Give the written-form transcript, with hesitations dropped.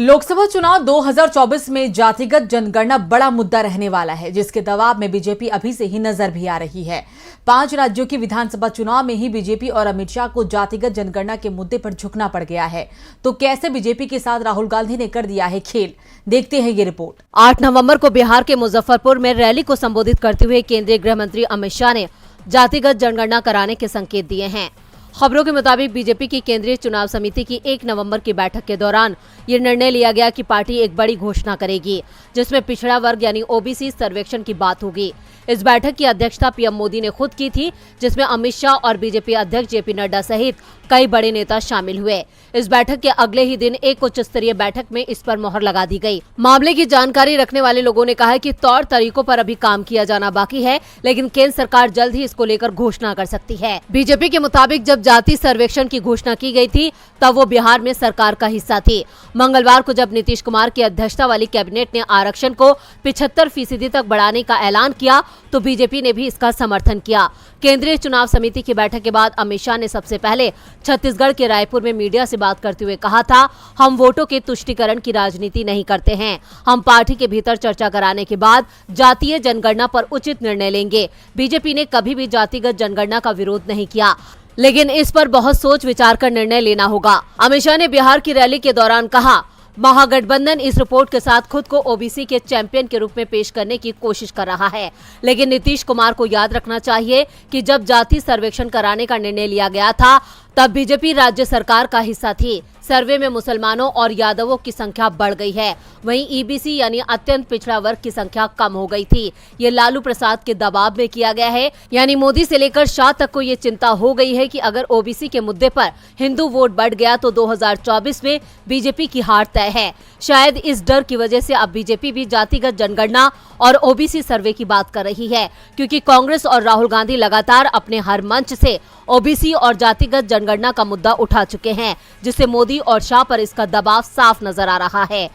लोकसभा चुनाव 2024 में जातिगत जनगणना बड़ा मुद्दा रहने वाला है, जिसके दबाव में बीजेपी अभी से ही नजर भी आ रही है। 5 राज्यों की विधानसभा चुनाव में ही बीजेपी और अमित शाह को जातिगत जनगणना के मुद्दे पर झुकना पड़ गया है। तो कैसे बीजेपी के साथ राहुल गांधी ने कर दिया है खेल, देखते हैं ये रिपोर्ट। 8 नवंबर को बिहार के मुजफ्फरपुर में रैली को संबोधित करते हुए केंद्रीय गृह मंत्री अमित शाह ने जातिगत जनगणना कराने के संकेत दिए हैं। खबरों के मुताबिक बीजेपी की केंद्रीय चुनाव समिति की 1 नवंबर की बैठक के दौरान ये निर्णय लिया गया कि पार्टी एक बड़ी घोषणा करेगी, जिसमें पिछड़ा वर्ग यानी ओबीसी सर्वेक्षण की बात होगी। इस बैठक की अध्यक्षता पीएम मोदी ने खुद की थी, जिसमें अमित शाह और बीजेपी अध्यक्ष जेपी नड्डा सहित कई बड़े नेता शामिल हुए। इस बैठक के अगले ही दिन एक उच्च स्तरीय बैठक में इस पर मुहर लगा दी गई। मामले की जानकारी रखने वाले लोगों ने कहा कि तौर तरीकों पर अभी काम किया जाना बाकी है, लेकिन केंद्र सरकार जल्द ही इसको लेकर घोषणा कर सकती है। बीजेपी के मुताबिक जब जाति सर्वेक्षण की घोषणा की गई थी, तब वो बिहार में सरकार का हिस्सा थी। मंगलवार को जब नीतीश कुमार की अध्यक्षता वाली कैबिनेट ने आरक्षण को 75% तक बढ़ाने का ऐलान किया, तो बीजेपी ने भी इसका समर्थन किया। केंद्रीय चुनाव समिति की बैठक के बाद अमित शाह ने सबसे पहले छत्तीसगढ़ के रायपुर में मीडिया से बात करते हुए कहा था, हम वोटों के तुष्टीकरण की राजनीति नहीं करते हैं। हम पार्टी के भीतर चर्चा कराने के बाद जातीय जनगणना पर उचित निर्णय लेंगे। बीजेपी ने कभी भी जातिगत जनगणना का विरोध नहीं किया, लेकिन इस पर बहुत सोच विचार कर निर्णय लेना होगा। अमित शाह ने बिहार की रैली के दौरान कहा, महागठबंधन इस रिपोर्ट के साथ खुद को ओबीसी के चैंपियन के रूप में पेश करने की कोशिश कर रहा है, लेकिन नीतीश कुमार को याद रखना चाहिए कि जब जाति सर्वेक्षण कराने का निर्णय लिया गया था, तब बीजेपी राज्य सरकार का हिस्सा थी। सर्वे में मुसलमानों और यादवों की संख्या बढ़ गई है, वहीं ईबीसी यानी अत्यंत पिछड़ा वर्ग की संख्या कम हो गई थी। ये लालू प्रसाद के दबाव में किया गया है, यानी मोदी से लेकर शाह तक को ये चिंता हो गई है कि अगर ओबीसी के मुद्दे पर हिंदू वोट बढ़ गया तो 2024 में बीजेपी की हार तय है। शायद इस डर की वजह से अब बीजेपी भी जातिगत जनगणना और ओबीसी सर्वे की बात कर रही है, क्योंकि कांग्रेस और राहुल गांधी लगातार अपने हर मंच से ओबीसी और जातिगत जनगणना का मुद्दा उठा चुके हैं, जिससे मोदी और शाह पर इसका दबाव साफ नजर आ रहा है।